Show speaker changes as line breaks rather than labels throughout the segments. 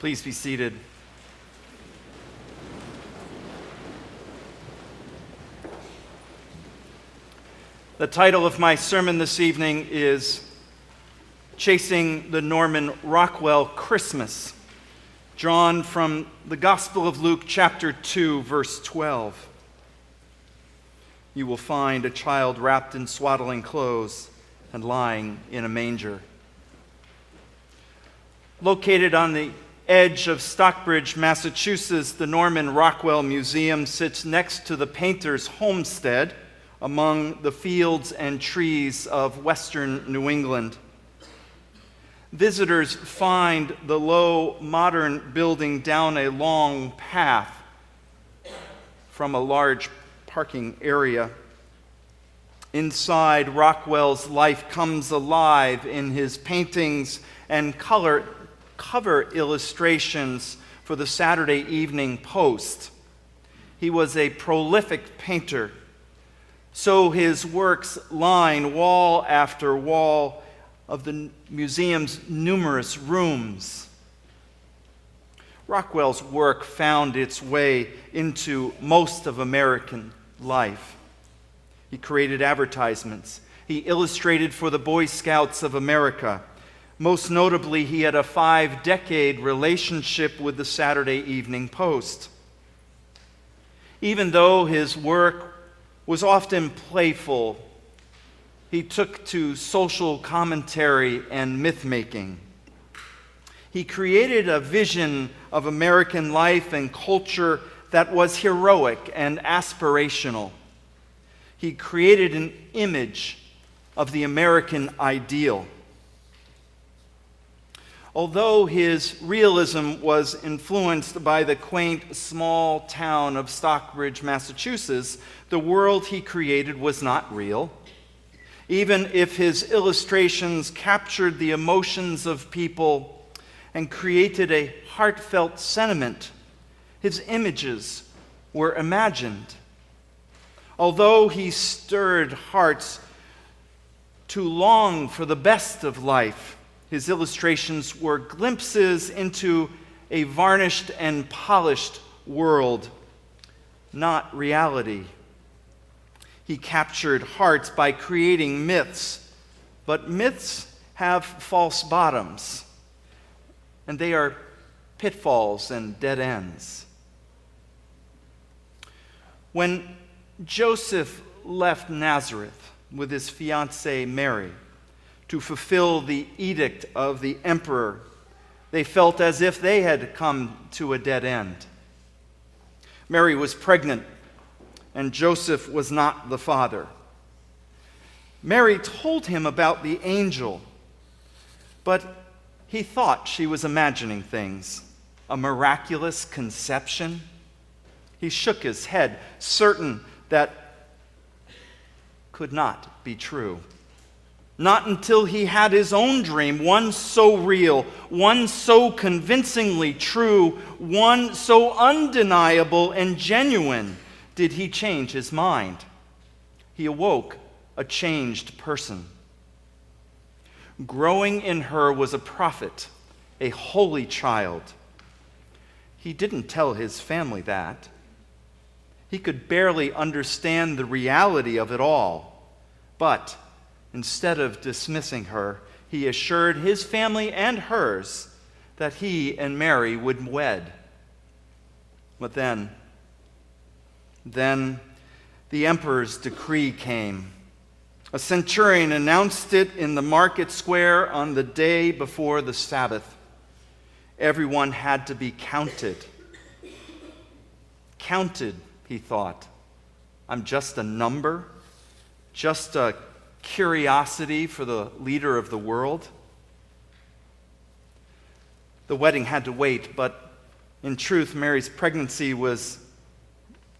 Please be seated. The title of my sermon this evening is Chasing the Norman Rockwell Christmas, drawn from the Gospel of Luke, chapter 2, verse 12. You will find a child wrapped in swaddling clothes and lying in a manger. Located on the edge of Stockbridge, Massachusetts, the Norman Rockwell Museum sits next to the painter's homestead among the fields and trees of western New England. Visitors find the low, modern building down a long path from a large parking area. Inside, Rockwell's life comes alive in his paintings and cover illustrations for the Saturday Evening Post. He was a prolific painter, so his works line wall after wall of the museum's numerous rooms. Rockwell's work found its way into most of American life. He created advertisements. He illustrated for the Boy Scouts of America. Most notably, he had a 5-decade relationship with the Saturday Evening Post. Even though his work was often playful, he took to social commentary and myth-making. He created a vision of American life and culture that was heroic and aspirational. He created an image of the American ideal. Although his realism was influenced by the quaint small town of Stockbridge, Massachusetts, the world he created was not real. Even if his illustrations captured the emotions of people and created a heartfelt sentiment, his images were imagined. Although he stirred hearts to long for the best of life, his illustrations were glimpses into a varnished and polished world, not reality. He captured hearts by creating myths, but myths have false bottoms, and they are pitfalls and dead ends. When Joseph left Nazareth with his fiancée Mary to fulfill the edict of the emperor, they felt as if they had come to a dead end. Mary was pregnant, and Joseph was not the father. Mary told him about the angel, but he thought she was imagining things. A miraculous conception? He shook his head, certain that could not be true. Not until he had his own dream, one so real, one so convincingly true, one so undeniable and genuine, did he change his mind. He awoke a changed person. Growing in her was a prophet, a holy child. He didn't tell his family that. He could barely understand the reality of it all, but instead of dismissing her, he assured his family and hers that he and Mary would wed. But then the emperor's decree came. A centurion announced it in the market square on the day before the Sabbath. Everyone had to be counted. Counted, he thought. I'm just a number, just a curiosity for the leader of the world. The wedding had to wait, but in truth, Mary's pregnancy was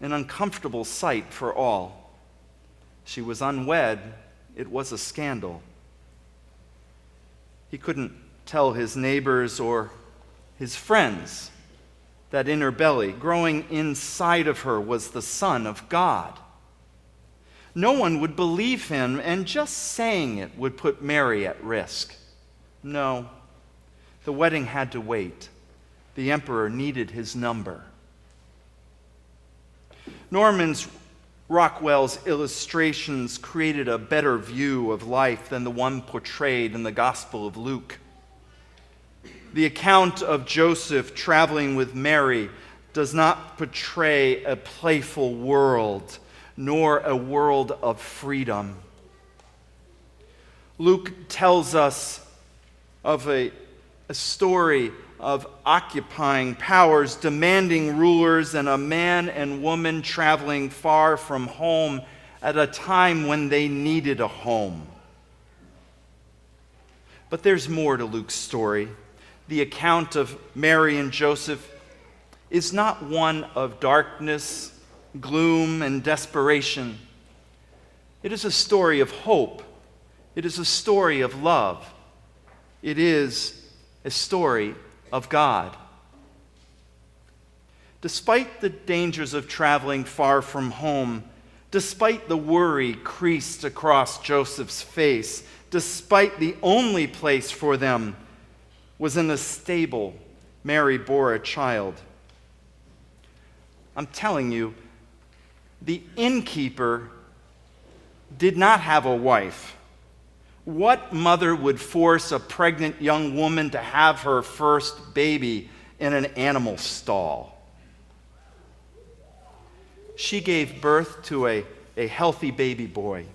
an uncomfortable sight for all. She was unwed. It was a scandal. He couldn't tell his neighbors or his friends that in her belly, growing inside of her, was the Son of God. No one would believe him, and just saying it would put Mary at risk. No, the wedding had to wait. the emperor needed his number. Norman Rockwell's illustrations created a better view of life than the one portrayed in the Gospel of Luke. The account of Joseph traveling with Mary does not portray a playful world, nor a world of freedom. Luke tells us of a story of occupying powers, demanding rulers, and a man and woman traveling far from home at a time when they needed a home. But there's more to Luke's story. The account of Mary and Joseph is not one of darkness, gloom, and desperation. It is a story of hope. It is a story of love. It is a story of God. Despite the dangers of traveling far from home, despite the worry creased across Joseph's face, despite the only place for them was in a stable, Mary bore a child. I'm telling you, the innkeeper did not have a wife. What mother would force a pregnant young woman to have her first baby in an animal stall? She gave birth to a healthy baby boy.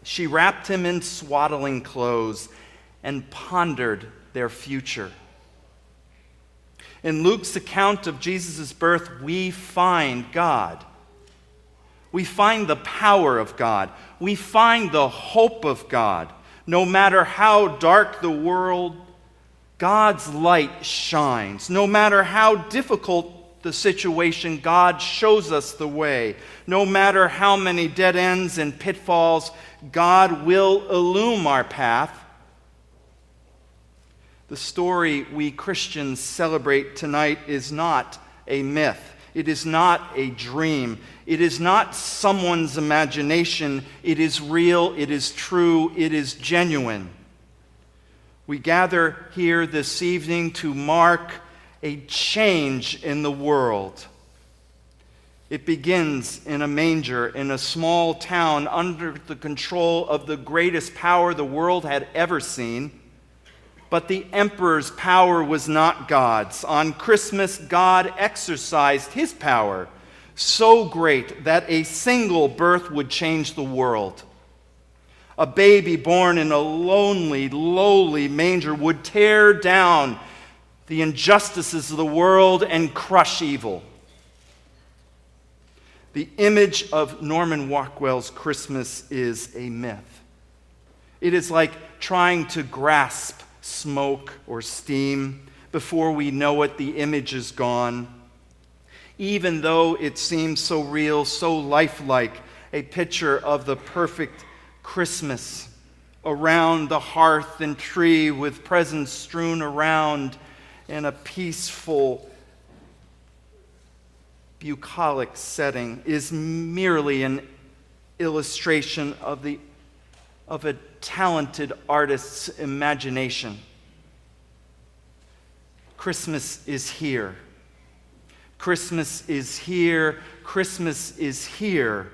She wrapped him in swaddling clothes and pondered their future. In Luke's account of Jesus' birth, we find God. We find the power of God. We find the hope of God. No matter how dark the world, God's light shines. No matter how difficult the situation, God shows us the way. No matter how many dead ends and pitfalls, God will illumine our path. The story we Christians celebrate tonight is not a myth. It is not a dream. It is not someone's imagination. It is real. It is true. It is genuine. We gather here this evening to mark a change in the world. It begins in a manger in a small town under the control of the greatest power the world had ever seen. But the emperor's power was not God's. On Christmas, God exercised his power so great that a single birth would change the world. A baby born in a lonely, lowly manger would tear down the injustices of the world and crush evil. The image of Norman Rockwell's Christmas is a myth. It is like trying to grasp smoke or steam. Before we know it, the image is gone. Even though it seems so real, so lifelike, a picture of the perfect Christmas around the hearth and tree with presents strewn around in a peaceful, bucolic setting is merely an illustration of a talented artist's imagination. Christmas is here. Christmas is here. Christmas is here.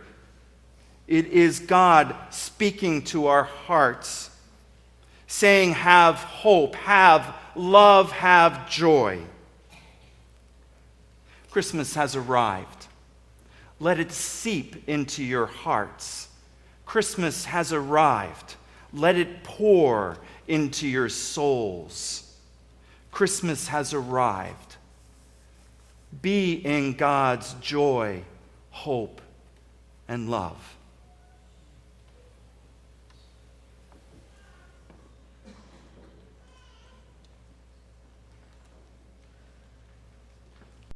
It is God speaking to our hearts, saying, have hope, have love, have joy. Christmas has arrived. Let it seep into your hearts. Christmas has arrived. Let it pour into your souls. Christmas has arrived. Be in God's joy, hope, and love.